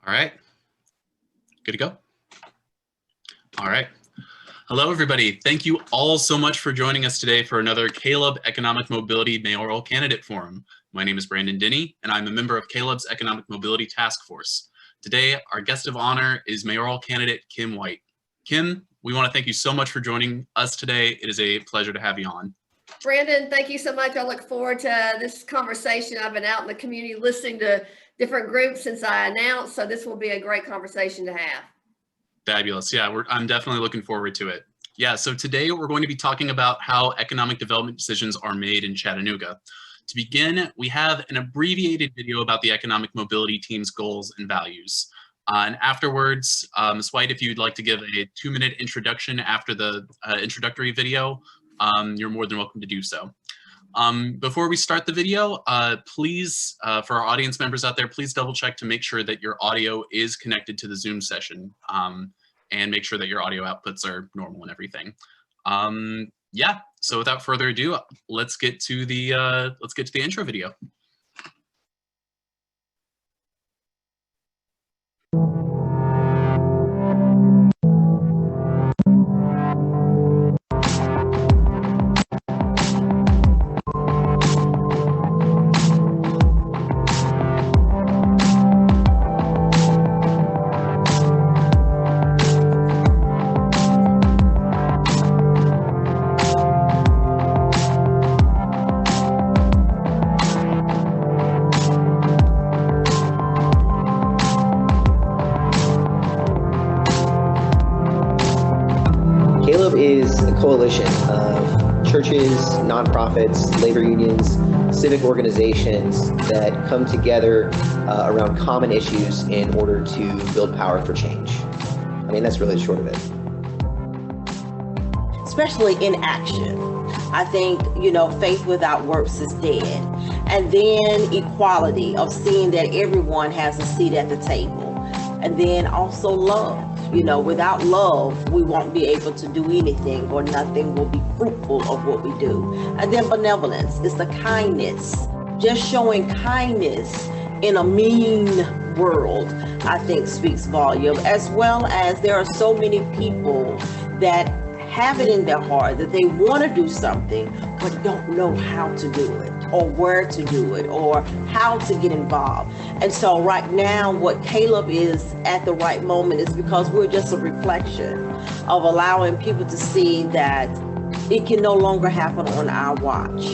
All right, good to go. All right. Hello, everybody. Thank you all so much for joining us today for another Caleb Economic Mobility Mayoral Candidate Forum. My name is Brandon Denny, and I'm a member of Caleb's Economic Mobility Task Force. Today, our guest of honor is mayoral candidate Kim White. Kim, we want to thank you so much for joining us today. It is a pleasure to have you on. Brandon, thank you so much. I look forward to this conversation. I've been out in the community listening to different groups since I announced, so this will be a great conversation to have. Fabulous. Yeah, I'm definitely looking forward to it. Yeah, so today we're going to be talking about how economic development decisions are made in Chattanooga. To begin, we have an abbreviated video about the economic mobility team's goals and values. And afterwards, Ms. White, if you'd like to give a 2-minute introduction after the introductory video, you're more than welcome to do so. Before we start the video, please, for our audience members out there, please double check to make sure that your audio is connected to the Zoom session, and make sure that your audio outputs are normal and everything. Yeah, so without further ado, let's get to the intro video. Caleb is a coalition of churches, nonprofits, labor unions, civic organizations that come together around common issues in order to build power for change. I mean, that's really the short of it. Especially in action. I think, faith without works is dead. And then equality of seeing that everyone has a seat at the table. And then also love. Without love, we won't be able to do anything, or nothing will be fruitful of what we do. And then benevolence is the kindness, just showing kindness in a mean world, I think speaks volume, as well as there are so many people that have it in their heart that they want to do something, but don't know how to do it, or where to do it, or how to get involved. And so right now, what Caleb is at the right moment is because we're just a reflection of allowing people to see that it can no longer happen on our watch.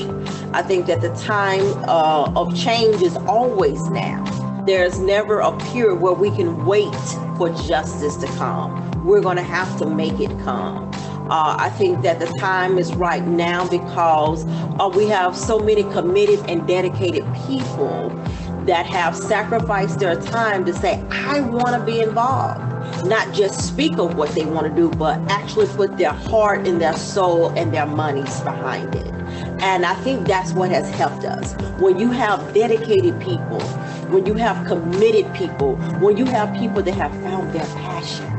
I think that the time of change is always now. There's never a period where we can wait for justice to come. We're going to have to make it come. I think that the time is right now because we have so many committed and dedicated people that have sacrificed their time to say, I want to be involved. Not just speak of what they want to do, but actually put their heart and their soul and their monies behind it. And I think that's what has helped us. When you have dedicated people, when you have committed people, when you have people that have found their passion,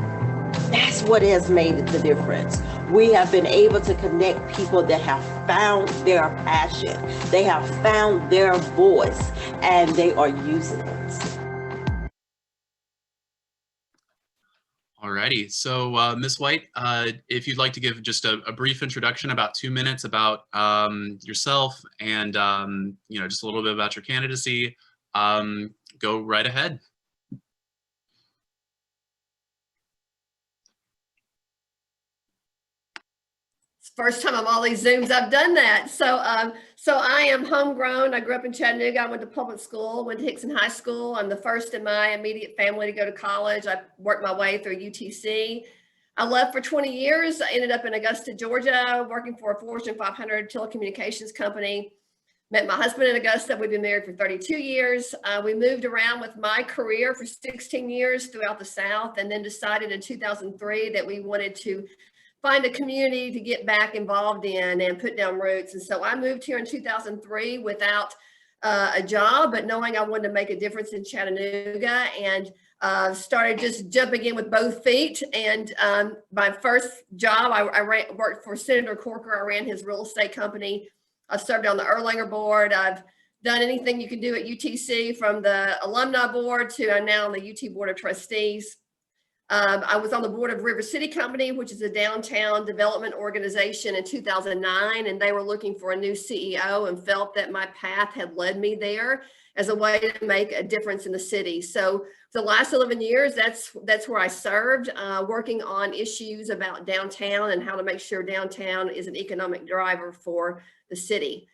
that's what has made the difference. We have been able to connect people that have found their passion. They have found their voice, and they are using it. Alrighty, so Ms. White, if you'd like to give just a brief introduction, about 2 minutes, about yourself and just a little bit about your candidacy, go right ahead. First time on all these Zooms I've done that. So I am homegrown. I grew up in Chattanooga. I went to public school, went to Hickson High School. I'm the first in my immediate family to go to college. I worked my way through UTC. I left for 20 years. I ended up in Augusta, Georgia, working for a Fortune 500 telecommunications company. Met my husband in Augusta. We've been married for 32 years. We moved around with my career for 16 years throughout the South, and then decided in 2003 that we wanted to find a community to get back involved in and put down roots. And so I moved here in 2003 without a job, but knowing I wanted to make a difference in Chattanooga, and started just jumping in with both feet. And my first job, I worked for Senator Corker. I ran his real estate company. I served on the Erlanger board. I've done anything you can do at UTC, from the alumni board to I'm now on the UT Board of Trustees. I was on the board of River City Company, which is a downtown development organization, in 2009, and they were looking for a new CEO and felt that my path had led me there as a way to make a difference in the city. So the last 11 years, that's where I served, working on issues about downtown and how to make sure downtown is an economic driver for the city.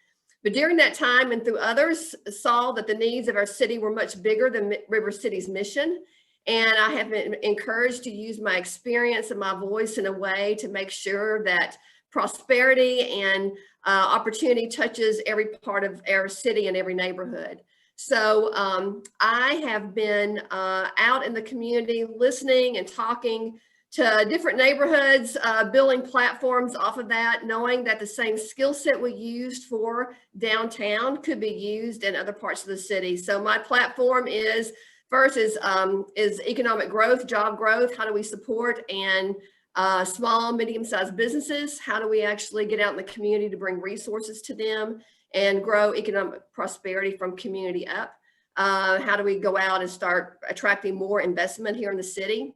But during that time and through others, saw that the needs of our city were much bigger than River City's mission. And I have been encouraged to use my experience and my voice in a way to make sure that prosperity and opportunity touches every part of our city and every neighborhood. So I have been out in the community listening and talking to different neighborhoods, building platforms off of that, knowing that the same skill set we used for downtown could be used in other parts of the city. So my platform is, first is economic growth, job growth. How do we support and small, medium-sized businesses? How do we actually get out in the community to bring resources to them and grow economic prosperity from community up? How do we go out and start attracting more investment here in the city?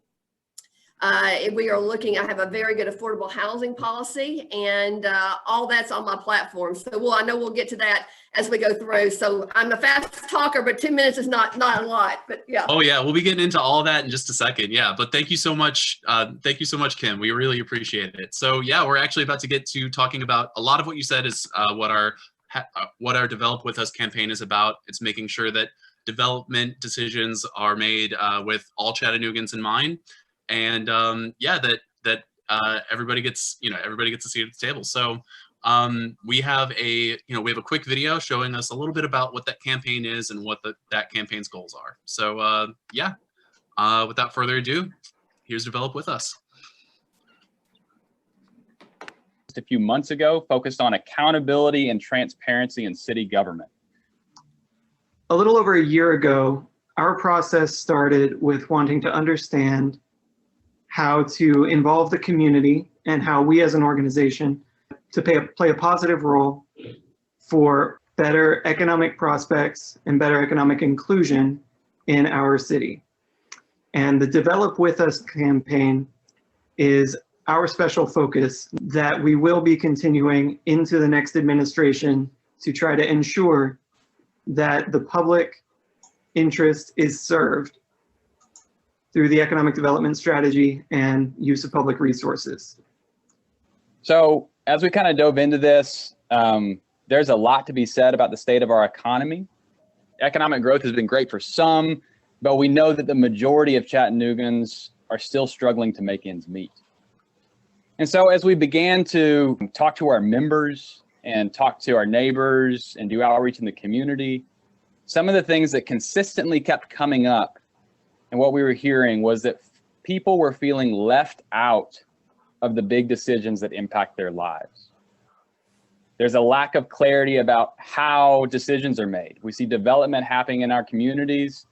We are looking, I have a very good affordable housing policy, and all that's on my platform. So I know we'll get to that as we go through. So I'm a fast talker, but 2 minutes is not a lot, but yeah. Oh yeah, we'll be getting into all that in just a second. Yeah, but thank you so much. Thank you so much, Kim. We really appreciate it. So yeah, we're actually about to get to talking about a lot of what you said is what our Develop With Us campaign is about. It's making sure that development decisions are made with all Chattanoogans in mind. And yeah, that everybody gets a seat at the table. So we have a quick video showing us a little bit about what that campaign is and what that campaign's goals are. So yeah, without further ado, here's Develop With Us. Just a few months ago, focused on accountability and transparency in city government. A little over a year ago, our process started with wanting to understand how to involve the community and how we as an organization to play a positive role for better economic prospects and better economic inclusion in our city. And the Develop With Us campaign is our special focus that we will be continuing into the next administration to try to ensure that the public interest is served through the economic development strategy and use of public resources. So as we kind of dove into this, there's a lot to be said about the state of our economy. Economic growth has been great for some, but we know that the majority of Chattanoogans are still struggling to make ends meet. And so as we began to talk to our members and talk to our neighbors and do outreach in the community, some of the things that consistently kept coming up and what we were hearing was that people were feeling left out of the big decisions that impact their lives. There's a lack of clarity about how decisions are made. We see development happening in our communities,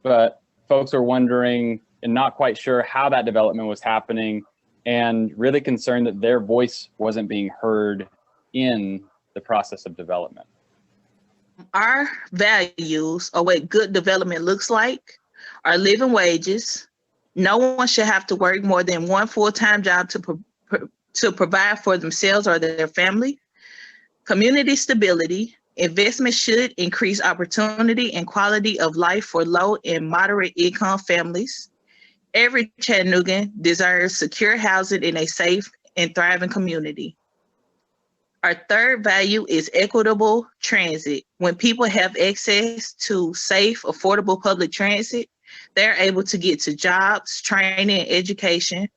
but folks are wondering and not quite sure how that development was happening, and really concerned that their voice wasn't being heard in the process of development. Our values or what good development looks like are living wages. No one should have to work more than one full-time job to provide for themselves or their family. Community stability. Investment should increase opportunity and quality of life for low and moderate income families. Every Chattanoogan deserves secure housing in a safe and thriving community. Our third value is equitable transit. When people have access to safe, affordable public transit, they're able to get to jobs, training, and education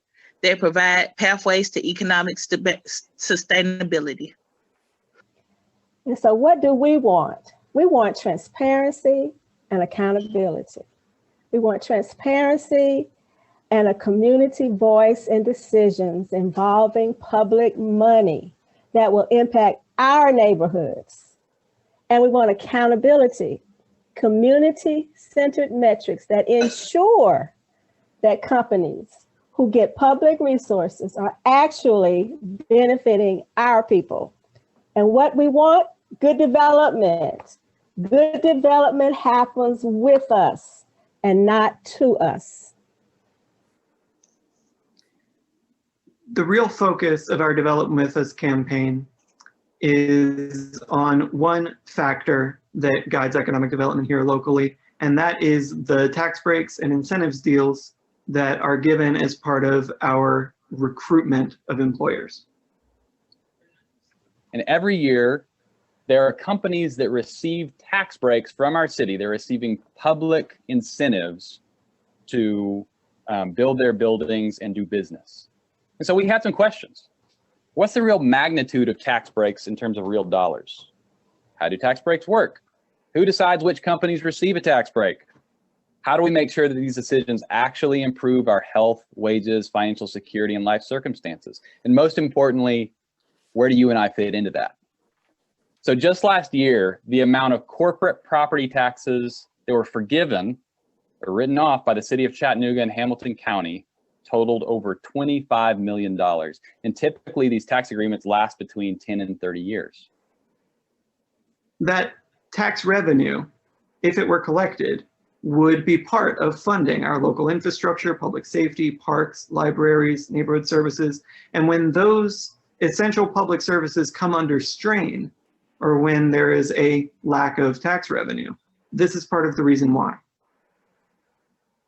that provide pathways to economic sustainability. And so what do we want? We want transparency and accountability. We want transparency and a community voice in decisions involving public money that will impact our neighborhoods. And we want accountability, community-centered metrics that ensure that companies who get public resources are actually benefiting our people. And what we want, good development, Good development happens with us and not to us. The real focus of our Develop With Us campaign is on one factor that guides economic development here locally, and that is the tax breaks and incentives deals that are given as part of our recruitment of employers. And every year, there are companies that receive tax breaks from our city. They're receiving public incentives to build their buildings and do business. And so we had some questions. What's the real magnitude of tax breaks in terms of real dollars? How do tax breaks work? Who decides which companies receive a tax break? How do we make sure that these decisions actually improve our health, wages, financial security, and life circumstances? And most importantly, where do you and I fit into that? So just last year, the amount of corporate property taxes that were forgiven or written off by the city of Chattanooga and Hamilton County totaled over $25 million. And typically these tax agreements last between 10 and 30 years. That tax revenue, if it were collected, would be part of funding our local infrastructure, public safety, parks, libraries, neighborhood services. And when those essential public services come under strain, or when there is a lack of tax revenue, this is part of the reason why.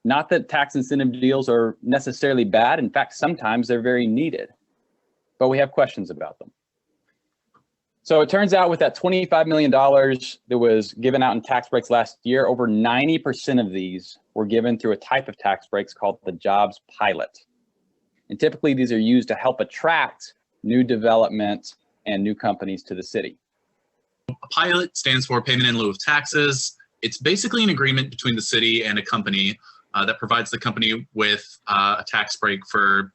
Not that tax incentive deals are necessarily bad. In fact, sometimes they're very needed, but we have questions about them. So it turns out with that $25 million that was given out in tax breaks last year, over 90% of these were given through a type of tax breaks called the jobs pilot. And typically these are used to help attract new development and new companies to the city. A pilot stands for payment in lieu of taxes. It's basically an agreement between the city and a company that provides the company with a tax break for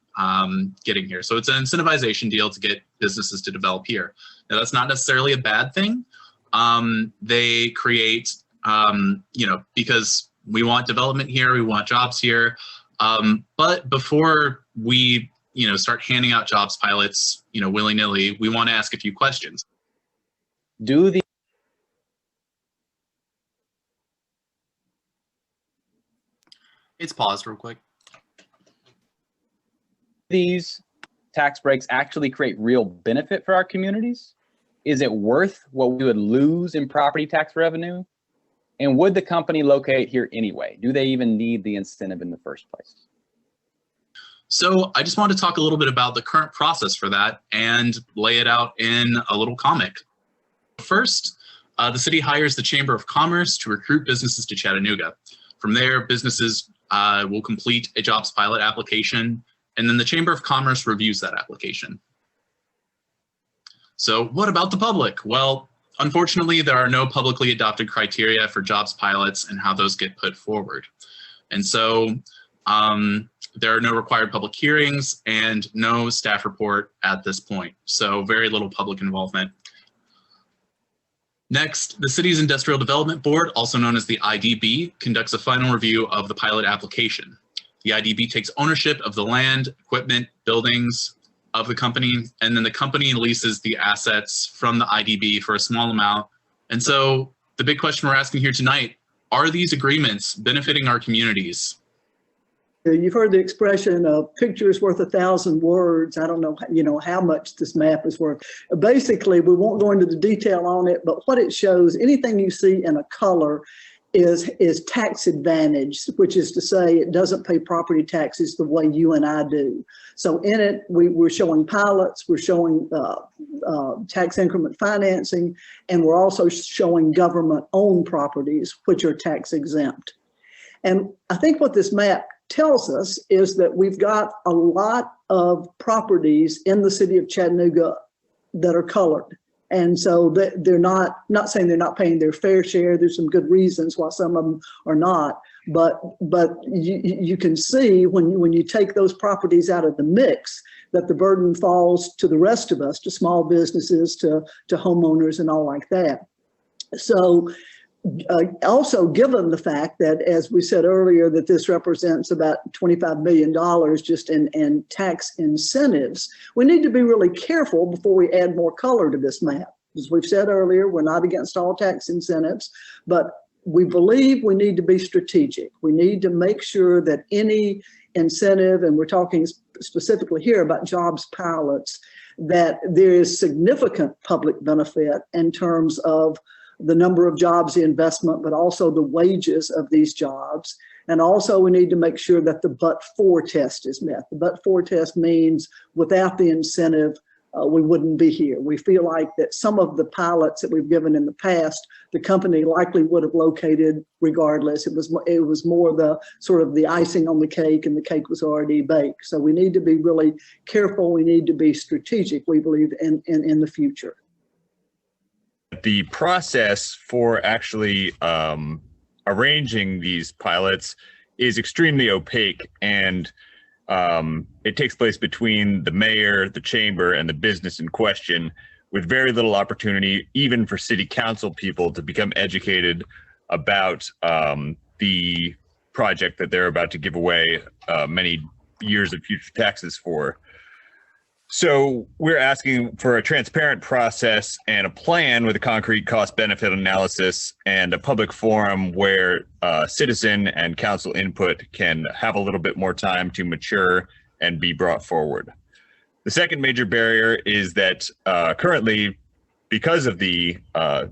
getting here. So it's an incentivization deal to get businesses to develop here. Now, that's not necessarily a bad thing. They create, because we want development here, we want jobs here. But before we, start handing out jobs pilots, willy-nilly, we want to ask a few questions. It's paused real quick. These tax breaks actually create real benefit for our communities? Is it worth what we would lose in property tax revenue? And would the company locate here anyway? Do they even need the incentive in the first place? So I just want to talk a little bit about the current process for that and lay it out in a little comic. First, the city hires the Chamber of Commerce to recruit businesses to Chattanooga. From there, businesses will complete a jobs pilot application, and then the Chamber of Commerce reviews that application. So what about the public? Well, unfortunately, there are no publicly adopted criteria for jobs pilots and how those get put forward. And so there are no required public hearings and no staff report at this point. So very little public involvement. Next, the city's Industrial Development Board, also known as the IDB, conducts a final review of the pilot application. The IDB takes ownership of the land, equipment, buildings of the company, and then the company leases the assets from the IDB for a small amount. And so the big question we're asking here tonight, are these agreements benefiting our communities? You've heard the expression, a picture is worth 1,000 words. I don't know, how much this map is worth. Basically, we won't go into the detail on it, but what it shows, anything you see in a color is tax advantage, which is to say it doesn't pay property taxes the way you and I do. So in it, we're showing pilots, we're showing tax increment financing, and we're also showing government-owned properties, which are tax exempt. And I think what this map tells us is that we've got a lot of properties in the city of Chattanooga that are colored. And so they're not saying they're not paying their fair share. There's some good reasons why some of them are not. But you can see when you take those properties out of the mix that the burden falls to the rest of us, to small businesses, to homeowners and all like that. So also given the fact that, as we said earlier, that this represents about $25 million just in tax incentives, we need to be really careful before we add more color to this map. As we've said earlier, we're not against all tax incentives, but we believe we need to be strategic. We need to make sure that any incentive, and we're talking specifically here about jobs pilots, that there is significant public benefit in terms of the number of jobs, the investment, but also the wages of these jobs. And also we need to make sure that the but-for test is met. The but-for test means without the incentive, we wouldn't be here. We feel like that some of the pilots that we've given in the past, the company likely would have located regardless. It was more the sort of the icing on the cake, and the cake was already baked. So we need to be really careful. We need to be strategic, we believe, in the future. The process for actually arranging these pilots is extremely opaque, and it takes place between the mayor, the chamber, and the business in question, with very little opportunity even for city council people to become educated about the project that they're about to give away many years of future taxes for. So we're asking for a transparent process and a plan with a concrete cost benefit analysis and a public forum where citizen and council input can have a little bit more time to mature and be brought forward. The second major barrier is that currently, because of the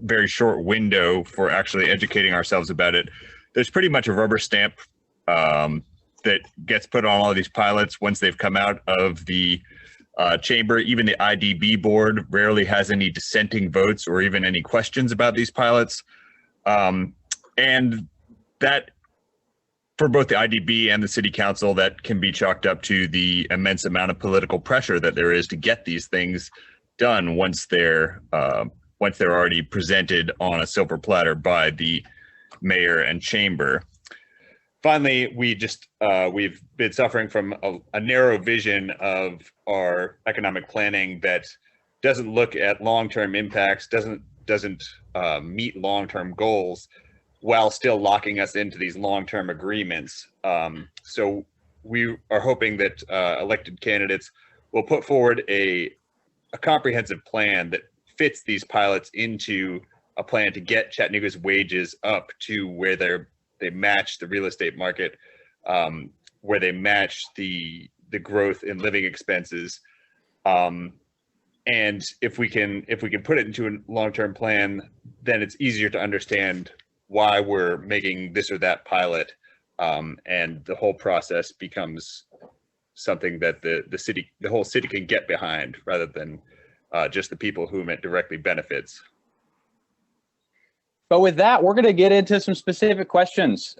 very short window for actually educating ourselves about it, there's pretty much a rubber stamp that gets put on all of these pilots once they've come out of the chamber. Even the IDB board rarely has any dissenting votes or even any questions about these pilots. And that, for both the IDB and the city council, that can be chalked up to the immense amount of political pressure that there is to get these things done once they're already presented on a silver platter by the mayor and chamber. Finally, we've been suffering from a narrow vision of our economic planning that doesn't look at long-term impacts, doesn't meet long-term goals, while still locking us into these long-term agreements. So we are hoping that elected candidates will put forward a comprehensive plan that fits these pilots into a plan to get Chattanooga's wages up to where they match the real estate market, where they match the growth in living expenses. And if we can put it into a long-term plan, then it's easier to understand why we're making this or that pilot, and the whole process becomes something that the whole city can get behind, rather than just the people whom it directly benefits. But with that, we're going to get into some specific questions.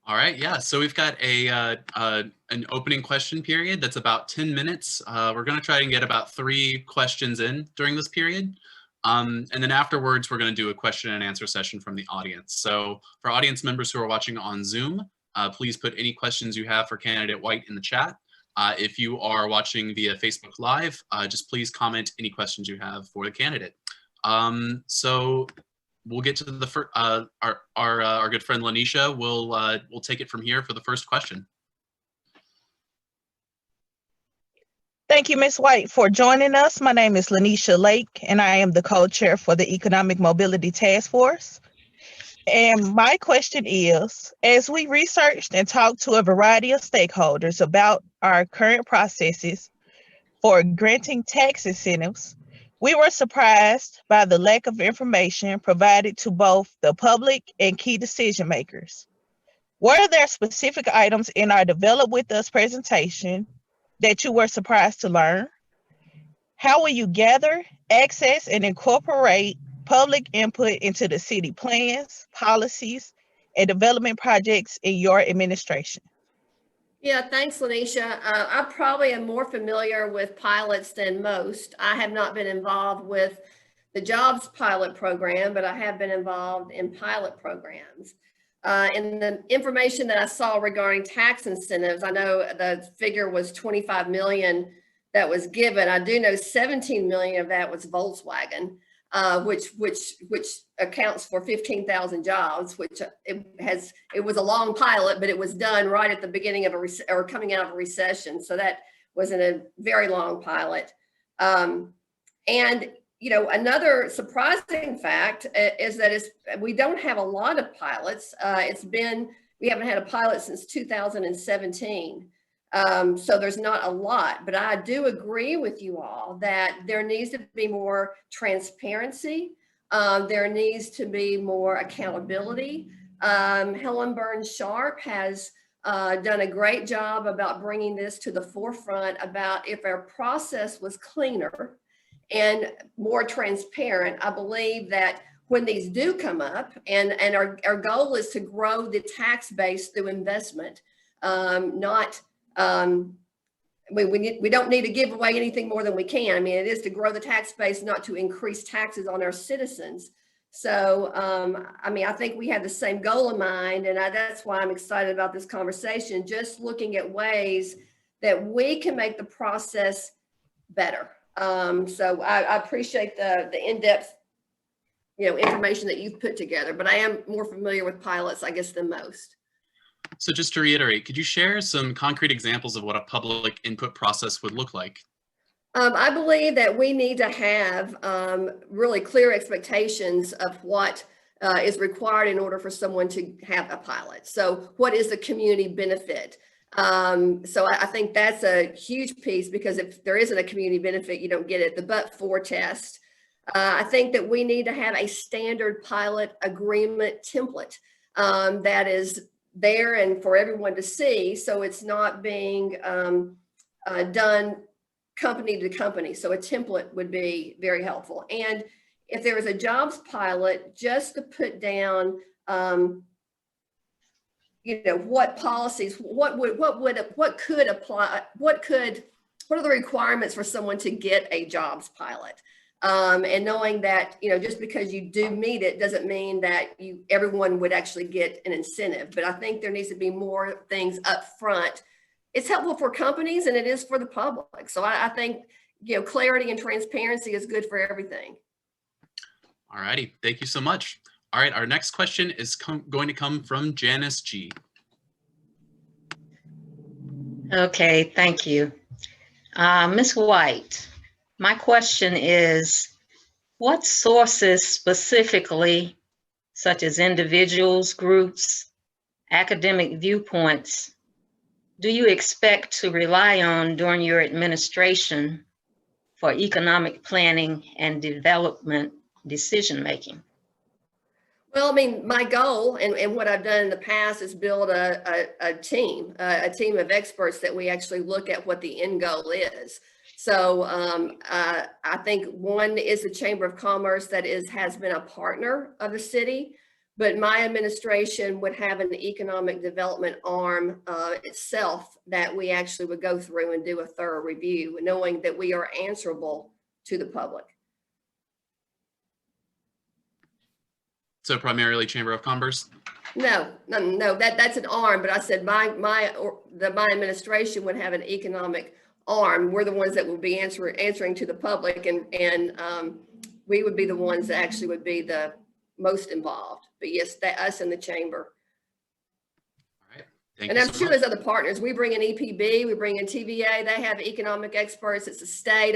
All right, yeah, so we've got an opening question period that's about 10 minutes. We're going to try and get about 3 questions in during this period. And then afterwards, we're going to do a question and answer session from the audience. So for audience members who are watching on Zoom, please put any questions you have for candidate White in the chat. If you are watching via Facebook Live, just please comment any questions you have for the candidate. So we'll get to the first, our good friend Lanisha will take it from here for the first question. Thank you, Ms. White, for joining us. My name is Lanisha Lake, and I am the co-chair for the Economic Mobility Task Force. And my question is, as we researched and talked to a variety of stakeholders about our current processes for granting tax incentives, we were surprised by the lack of information provided to both the public and key decision makers. Were there specific items in our Develop With Us presentation that you were surprised to learn? How will you gather, access, and incorporate public input into the city plans, policies, and development projects in your administration? Yeah, thanks, Lanisha. I probably am more familiar with pilots than most. I have not been involved with the jobs pilot program, but I have been involved in pilot programs. In the information that I saw regarding tax incentives, I know the figure was 25 million that was given. I do know 17 million of that was Volkswagen, which accounts for 15,000 jobs, which it was a long pilot, but it was done right at the beginning of or coming out of a recession. So that wasn't a very long pilot. And another surprising fact is that we don't have a lot of pilots. We haven't had a pilot since 2017. So there's not a lot, but I do agree with you all that there needs to be more transparency. There needs to be more accountability. Helen Burns Sharp has done a great job about bringing this to the forefront about if our process was cleaner and more transparent. I believe that when these do come up, and our goal is to grow the tax base through investment, we don't need to give away anything more than we can. I mean, it is to grow the tax base, not to increase taxes on our citizens. So, I think we have the same goal in mind, and that's why I'm excited about this conversation, just looking at ways that we can make the process better. So I appreciate the in-depth, information that you've put together, but I am more familiar with pilots, I guess, than most. So just to reiterate, could you share some concrete examples of what a public input process would look like? I believe that we need to have really clear expectations of what is required in order for someone to have a pilot. So what is the community benefit? So I think that's a huge piece, because if there isn't a community benefit, you don't get it. The but-for test. I think that we need to have a standard pilot agreement template that is there and for everyone to see, so it's not being done company to company. So a template would be very helpful. And if there is a jobs pilot, just to put down what policies, what could apply, what are the requirements for someone to get a jobs pilot? And knowing that, just because you do meet it doesn't mean that everyone would actually get an incentive. But I think there needs to be more things up front. It's helpful for companies and it is for the public. So I think, clarity and transparency is good for everything. All righty, thank you so much. All right, our next question is going to come from Janice G. Okay, thank you. Ms. White, my question is, what sources specifically, such as individuals, groups, academic viewpoints, do you expect to rely on during your administration for economic planning and development decision-making? Well, my goal and what I've done in the past is build a team of experts that we actually look at what the end goal is. So I think one is the Chamber of Commerce that has been a partner of the city, but my administration would have an economic development arm itself that we actually would go through and do a thorough review, knowing that we are answerable to the public. So primarily Chamber of Commerce? No, that's an arm, but I said my administration would have an economic arm. We're the ones that will be answering to the public, and we would be the ones that actually would be the most involved. But yes, us and the chamber. All right. Thank and you I'm so sure much. there's other partners. We bring in EPB, we bring in TVA. They have economic experts. It's a state.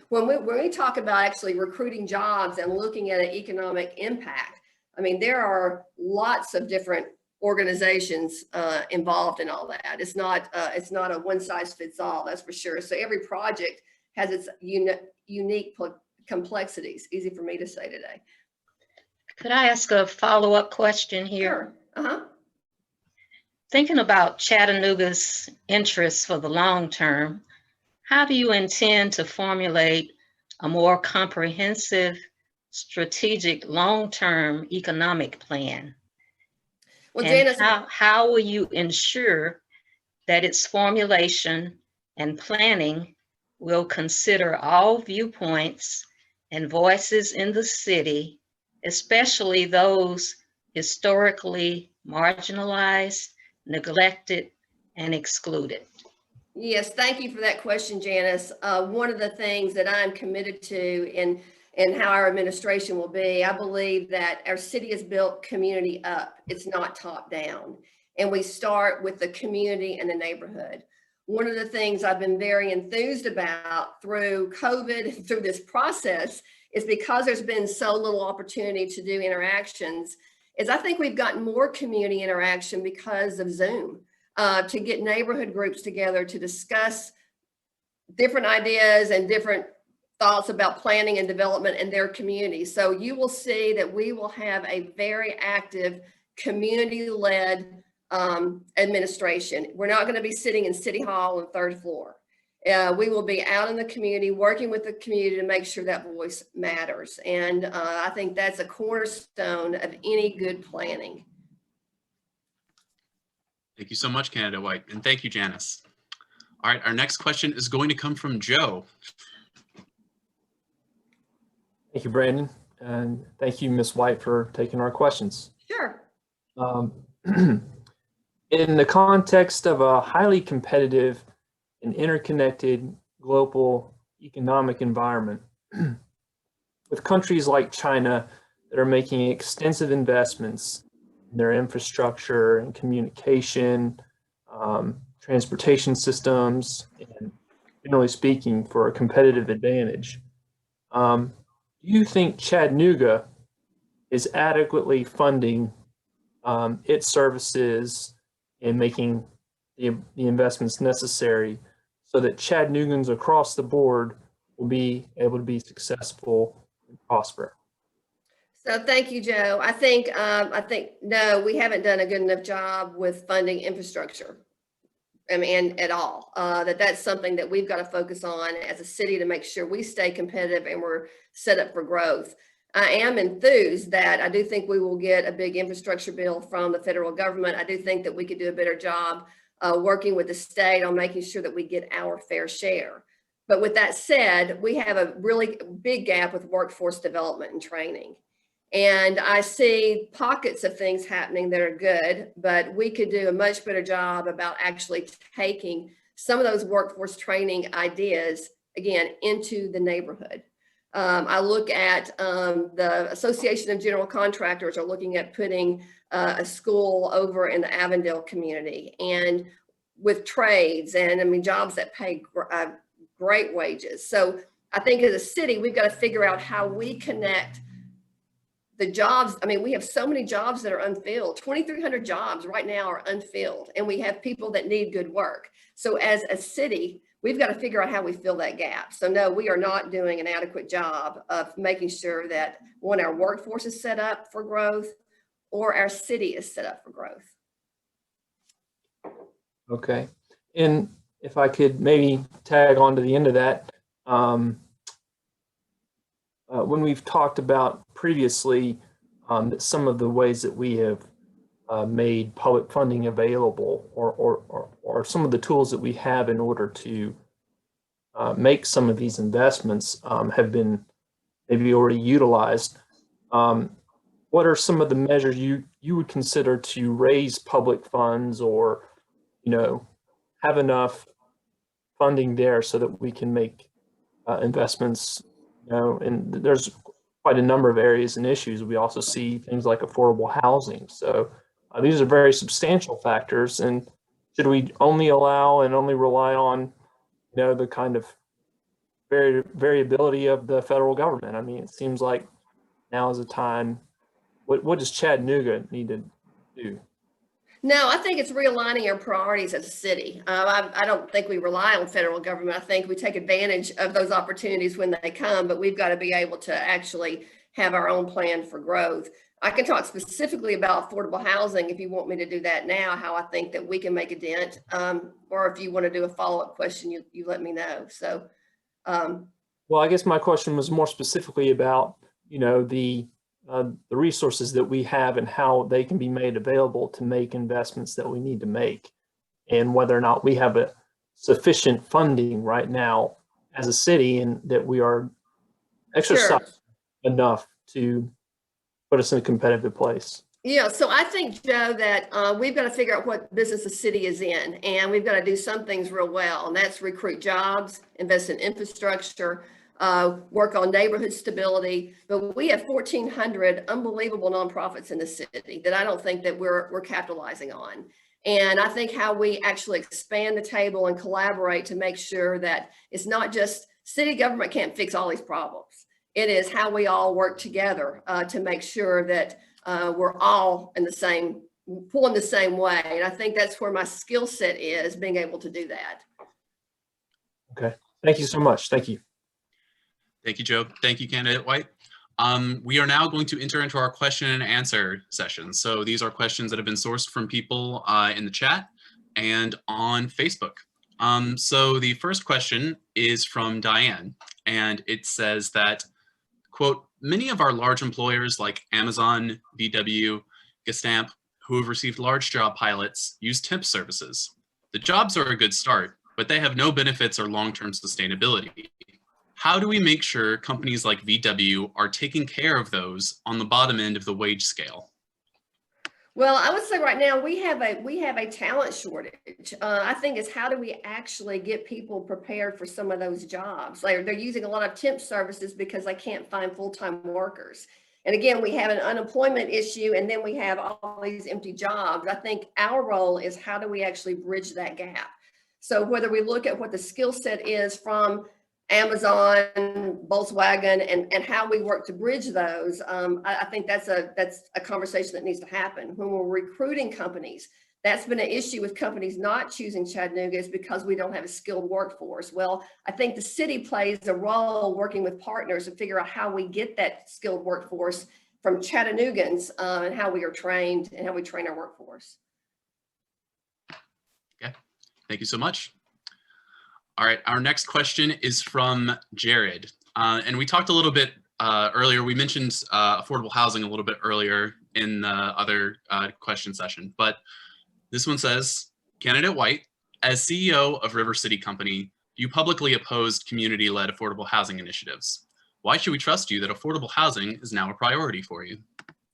When we talk about actually recruiting jobs and looking at an economic impact, there are lots of different organizations involved in all that. It's not a one size fits all, that's for sure. So every project has its unique complexities. Easy for me to say today. Could I ask a follow-up question here? Sure. Thinking about Chattanooga's interests for the long term, how do you intend to formulate a more comprehensive, strategic, long-term economic plan? Well, and Janice, how will you ensure that its formulation and planning will consider all viewpoints and voices in the city, especially those historically marginalized, neglected, and excluded? Yes, thank you for that question, Janice. One of the things that I'm committed to and how our administration will be, I believe that our city is built community up. It's not top down. And we start with the community and the neighborhood. one of the things I've been very enthused about through COVID and through this process is because there's been so little opportunity to do interactions, is I think we've gotten more community interaction because of Zoom, to get neighborhood groups together to discuss different ideas and different thoughts about planning and development in their community. So you will see that we will have a very active community-led administration. We're not going to be sitting in City Hall on the third floor. We will be out in the community, working with the community to make sure that voice matters. And I think that's a cornerstone of any good planning. Thank you so much, Candidate White, and thank you, Janice. All right, our next question is going to come from Joe. Thank you, Brandon, and thank you, Ms. White, for taking our questions. Sure. In the context of a highly competitive and interconnected global economic environment, with countries like China that are making extensive investments in their infrastructure and communication, transportation systems, and generally speaking, for a competitive advantage, do you think Chattanooga is adequately funding its services and making the investments necessary so that Chattanoogan's across the board will be able to be successful and prosper? So thank you, Joe. I think no, we haven't done a good enough job with funding infrastructure. I mean, at all. That's something that we've got to focus on as a city to make sure we stay competitive and we're set up for growth. I am enthused that I do think we will get a big infrastructure bill from the federal government. I do think that we could do a better job working with the state on making sure that we get our fair share. But with that said, we have a really big gap with workforce development and training. And I see pockets of things happening that are good, but we could do a much better job about actually taking some of those workforce training ideas, again, into the neighborhood. I look at the Association of General Contractors are looking at putting a school over in the Avondale community, and with trades and I mean jobs that pay great wages. So I think as a city, we've got to figure out how we connect the jobs. I mean, we have so many jobs that are unfilled. 2,300 jobs right now are unfilled, and we have people that need good work. So as a city, we've got to figure out how we fill that gap. So no, we are not doing an adequate job of making sure that when our workforce is set up for growth or our city is set up for growth. Okay. And if I could maybe tag on to the end of that, when we've talked about previously some of the ways that we have made public funding available, or some of the tools that we have in order to make some of these investments have been maybe already utilized. What are some of the measures you would consider to raise public funds, or have enough funding there so that we can make investments? And there's quite a number of areas and issues. We also see things like affordable housing. So these are very substantial factors. And should we only allow and only rely on, the kind of variability of the federal government? I mean, it seems like now is a time. What does Chattanooga need to do? No, I think it's realigning our priorities as a city. I don't think we rely on federal government. I think we take advantage of those opportunities when they come, but we've got to be able to actually have our own plan for growth. I can talk specifically about affordable housing if you want me to do that now, how I think that we can make a dent, or if you want to do a follow-up question, you let me know. So, well, I guess my question was more specifically about, the resources that we have and how they can be made available to make investments that we need to make, and whether or not we have a sufficient funding right now as a city, and that we are exercising enough to put us in a competitive place. Yeah, so I think, Joe, that we've got to figure out what business the city is in, and we've got to do some things real well, and that's recruit jobs, invest in infrastructure, work on neighborhood stability. But we have 1,400 unbelievable nonprofits in the city that I don't think that we're capitalizing on. And I think how we actually expand the table and collaborate to make sure that it's not just city government can't fix all these problems. It is how we all work together to make sure that we're all in the same, pulling the same way. And I think that's where my skill set is, being able to do that. Okay, thank you so much. Thank you. Thank you, Joe. Thank you, candidate White. We are now going to enter into our question and answer session. So these are questions that have been sourced from people in the chat and on Facebook. So the first question is from Diane, and it says that, quote, many of our large employers like Amazon, VW, Gestamp, who have received large job pilots, use temp services. The jobs are a good start, but they have no benefits or long-term sustainability. How do we make sure companies like VW are taking care of those on the bottom end of the wage scale? Well, I would say right now we have a talent shortage. I think it's how do we actually get people prepared for some of those jobs? They're using a lot of temp services because they can't find full-time workers. And again, we have an unemployment issue, and then we have all these empty jobs. I think our role is how do we actually bridge that gap? So whether we look at what the skill set is from Amazon, Volkswagen, and how we work to bridge those, I think that's a conversation that needs to happen. When we're recruiting companies, that's been an issue with companies not choosing Chattanooga, is because we don't have a skilled workforce. Well, I think the city plays a role working with partners to figure out how we get that skilled workforce from Chattanoogans and how we are trained and how we train our workforce. Okay, thank you so much. All right, our next question is from Jared. And we talked a little bit earlier, we mentioned affordable housing a little bit earlier in the other question session, but this one says, Candidate White, as CEO of River City Company, you publicly opposed community-led affordable housing initiatives. Why should we trust you that affordable housing is now a priority for you?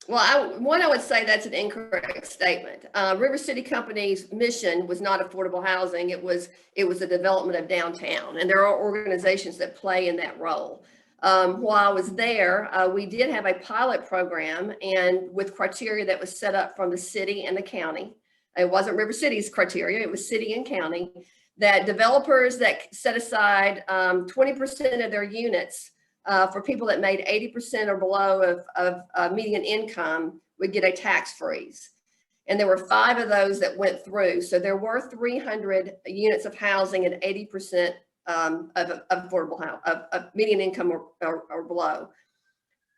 Well, I would say that's an incorrect statement. River City Company's mission was not affordable housing. It was the development of downtown, and there are organizations that play in that role. While I was there, we did have a pilot program, and with criteria that was set up from the city and the county. It wasn't River City's criteria, it was city and county, that developers that set aside 20% of their units for people that made 80% or below of median income would get a tax freeze. And there were 5 of those that went through. So there were 300 units of housing at 80% of affordable housing, of median income or below.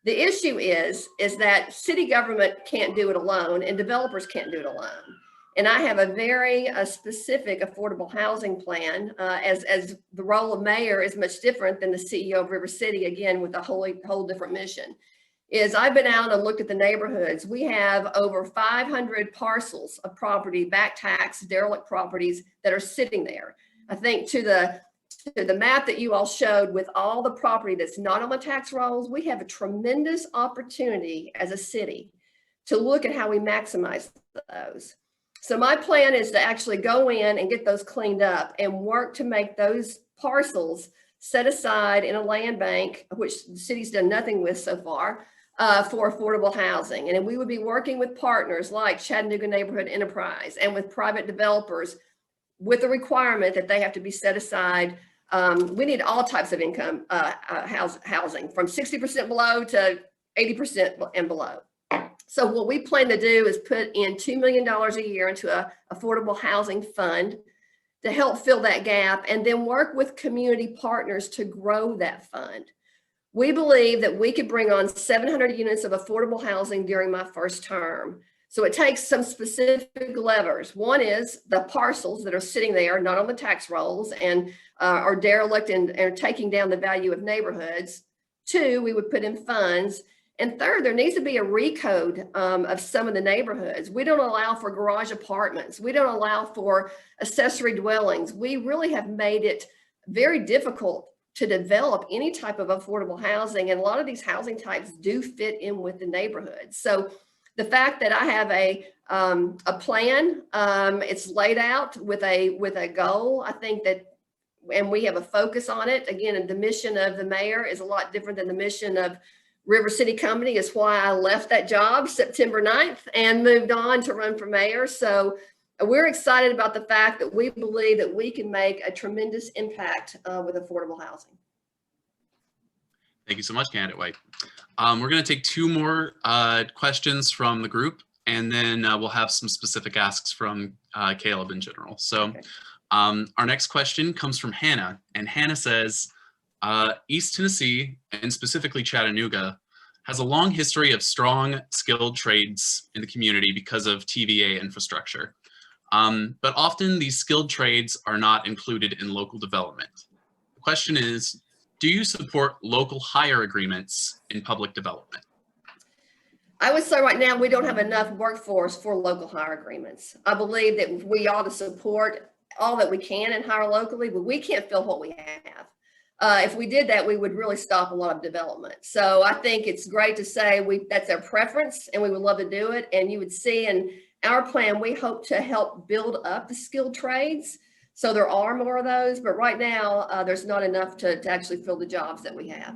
The issue is that city government can't do it alone and developers can't do it alone. And I have a very specific affordable housing plan, as the role of mayor is much different than the CEO of River City, again, with a whole different mission. Is I've been out and looked at the neighborhoods. We have over 500 parcels of property, back tax, derelict properties that are sitting there. I think to the map that you all showed with all the property that's not on the tax rolls, we have a tremendous opportunity as a city to look at how we maximize those. So my plan is to actually go in and get those cleaned up and work to make those parcels set aside in a land bank, which the city's done nothing with so far, for affordable housing. And we would be working with partners like Chattanooga Neighborhood Enterprise and with private developers with the requirement that they have to be set aside. We need all types of income housing, from 60% below to 80% and below. So what we plan to do is put in $2 million a year into an affordable housing fund to help fill that gap, and then work with community partners to grow that fund. We believe that we could bring on 700 units of affordable housing during my first term. So it takes some specific levers. One is the parcels that are sitting there, not on the tax rolls, and are derelict and are taking down the value of neighborhoods. 2, we would put in funds. And 3rd, there needs to be a recode of some of the neighborhoods. We don't allow for garage apartments. We don't allow for accessory dwellings. We really have made it very difficult to develop any type of affordable housing. And a lot of these housing types do fit in with the neighborhood. So the fact that I have a plan, it's laid out with a goal, I think that, and we have a focus on it. Again, the mission of the mayor is a lot different than the mission of River City Company. Is why I left that job September 9th and moved on to run for mayor. So we're excited about the fact that we believe that we can make a tremendous impact with affordable housing. Thank you so much, candidate White. We're going to take two more questions from the group, and then we'll have some specific asks from Caleb in general. So Okay. our next question comes from Hannah, and Hannah says, East Tennessee, and specifically Chattanooga, has a long history of strong, skilled trades in the community because of TVA infrastructure. But often these skilled trades are not included in local development. The question is, do you support local hire agreements in public development? I would say right now we don't have enough workforce for local hire agreements. I believe that we ought to support all that we can and hire locally, but we can't fill what we have. If we did that, we would really stop a lot of development. So I think it's great to say that's our preference and we would love to do it. And you would see in our plan, we hope to help build up the skilled trades. So there are more of those, but right now there's not enough to actually fill the jobs that we have.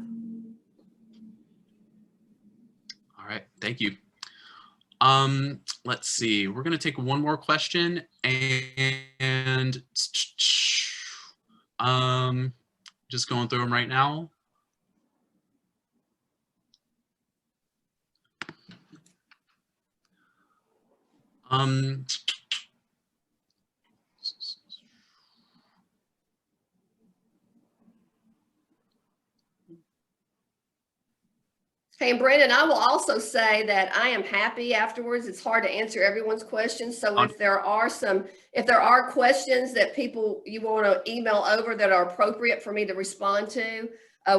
All right, thank you. Let's see, we're gonna take one more question and just going through them right now. Hey, and Brandon, I will also say that I am happy afterwards. It's hard to answer everyone's questions. So if there are questions that you want to email over that are appropriate for me to respond to,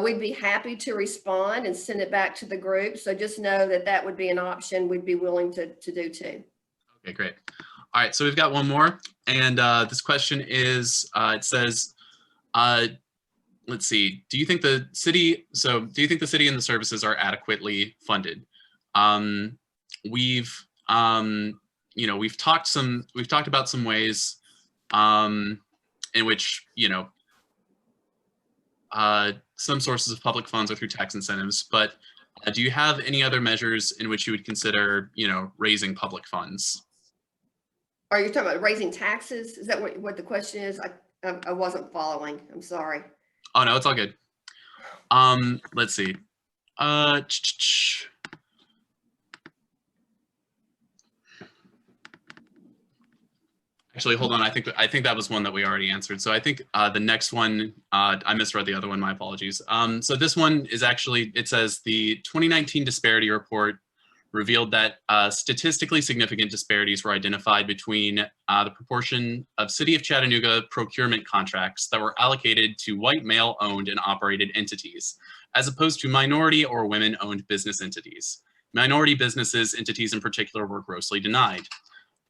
we'd be happy to respond and send it back to the group. So just know that that would be an option we'd be willing to do too. Okay, great. All right, so we've got one more. And this question is, it says, let's see, do you think the city and the services are adequately funded? We've talked about some ways in which, some sources of public funds are through tax incentives, but do you have any other measures in which you would consider, raising public funds? Are you talking about raising taxes? Is that what the question is? I wasn't following. I'm sorry. Oh, no, it's all good. Let's see. Actually, hold on. I think that was one that we already answered. So I think the next one, I misread the other one. My apologies. So this one is actually, it says the 2019 disparity report revealed that statistically significant disparities were identified between the proportion of City of Chattanooga procurement contracts that were allocated to white male-owned and operated entities, as opposed to minority or women-owned business entities. Minority businesses, entities in particular, were grossly denied.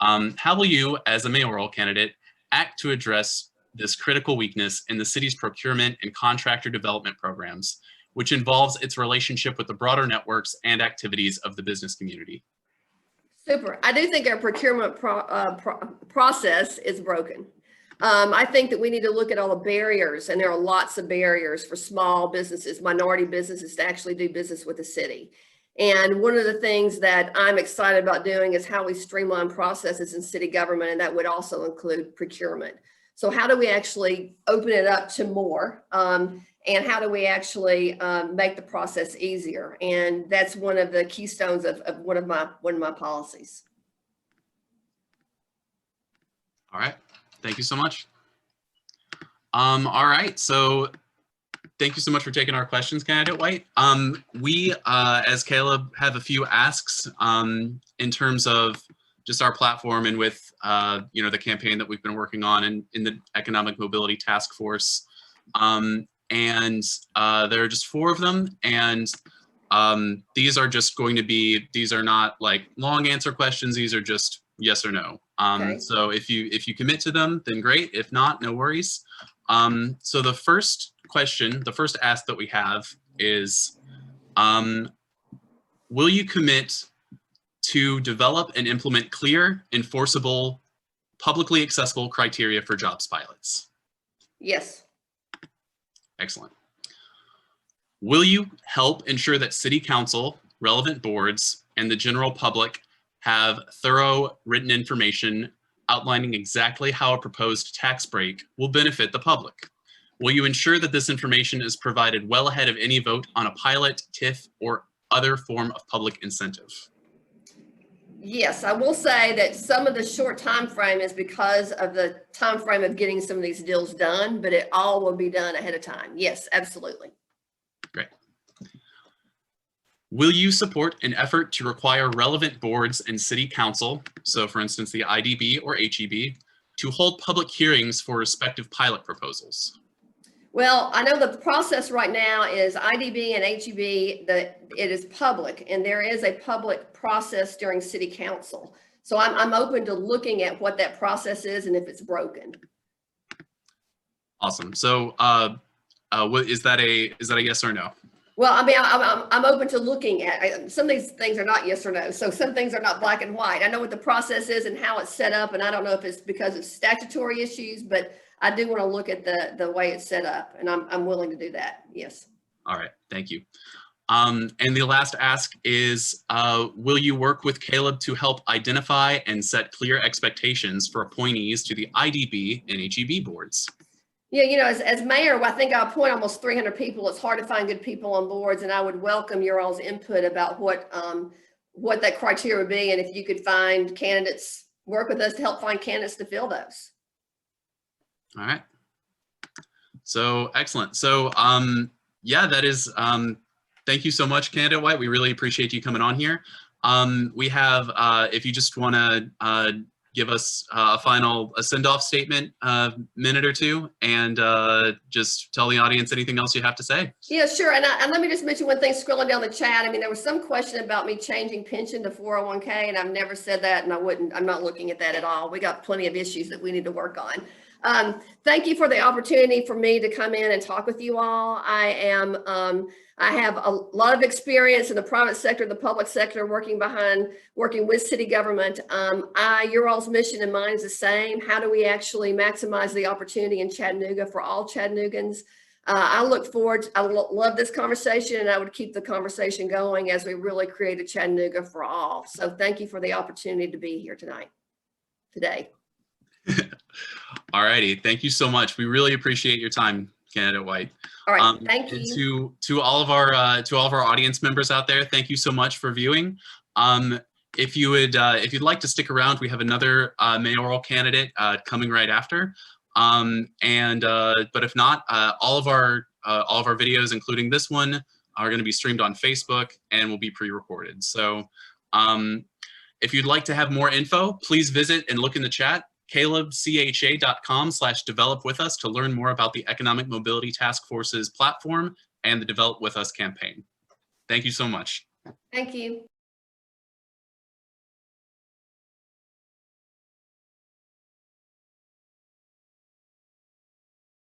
How will you, as a mayoral candidate, act to address this critical weakness in the city's procurement and contractor development programs, which involves its relationship with the broader networks and activities of the business community? Super. I do think our procurement process is broken. I think that we need to look at all the barriers, and there are lots of barriers for small businesses, minority businesses to actually do business with the city. And one of the things that I'm excited about doing is how we streamline processes in city government, and that would also include procurement. So how do we actually open it up to more? And how do we actually make the process easier? And that's one of the keystones of one of my policies. All right, thank you so much. All right, so thank you so much for taking our questions, candidate White. We, as Caleb, have a few asks in terms of just our platform and with the campaign that we've been working on in the Economic Mobility Task Force. And there are just 4 of them, and these are just going to be, these are not like long answer questions, these are just yes or no. Okay. So if you commit to them, then great. If not, no worries. So the first question, the first ask that we have is, will you commit to develop and implement clear, enforceable, publicly accessible criteria for jobs pilots? Yes. Excellent. Will you help ensure that City Council, relevant boards, and the general public have thorough written information outlining exactly how a proposed tax break will benefit the public? Will you ensure that this information is provided well ahead of any vote on a pilot, TIF, or other form of public incentive? Yes, I will say that some of the short time frame is because of the time frame of getting some of these deals done, but it all will be done ahead of time. Yes, absolutely. Great. Will you support an effort to require relevant boards and city council, so for instance, the IDB or HEB, to hold public hearings for respective pilot proposals? Well, I know the process right now is IDB and HEB, that it is public, and there is a public process during city council. So I'm open to looking at what that process is and if it's broken. Awesome. So is that a yes or no? Well, I mean, I'm open to looking at, some of these things are not yes or no. So some things are not black and white. I know what the process is and how it's set up, and I don't know if it's because of statutory issues, but I do want to look at the way it's set up, and I'm willing to do that. Yes. All right, thank you. And the last ask is, will you work with Caleb to help identify and set clear expectations for appointees to the IDB and HEB boards? Yeah, you know, as mayor, I think I appoint almost 300 people. It's hard to find good people on boards, and I would welcome your all's input about what that criteria would be, and if you could find candidates, work with us to help find candidates to fill those. All right. So excellent. So yeah, that is, thank you so much, candidate White. We really appreciate you coming on here. We have, if you just want to give us a send-off statement, minute or two, and just tell the audience anything else you have to say. Yeah, sure. And let me just mention one thing, scrolling down the chat. I mean, there was some question about me changing pension to 401k, and I've never said that, and I'm not looking at that at all. We got plenty of issues that we need to work on. Thank you for the opportunity for me to come in and talk with you all. I have a lot of experience in the private sector, the public sector, working with city government. Your all's mission and mine is the same. How do we actually maximize the opportunity in Chattanooga for all Chattanoogans? I look forward, I love this conversation, and I would keep the conversation going as we really create a Chattanooga for all. So thank you for the opportunity to be here today. All righty, thank you so much. We really appreciate your time, candidate White. All right, thank you. To all of our audience members out there, thank you so much for viewing. If you'd like to stick around, we have another mayoral candidate coming right after. But if not, all of our videos, including this one, are going to be streamed on Facebook and will be pre-recorded. So if you'd like to have more info, please visit and look in the chat, calebcha.com/develop with us to learn more about the Economic Mobility Task Force's platform and the Develop With Us campaign. Thank you so much. Thank you.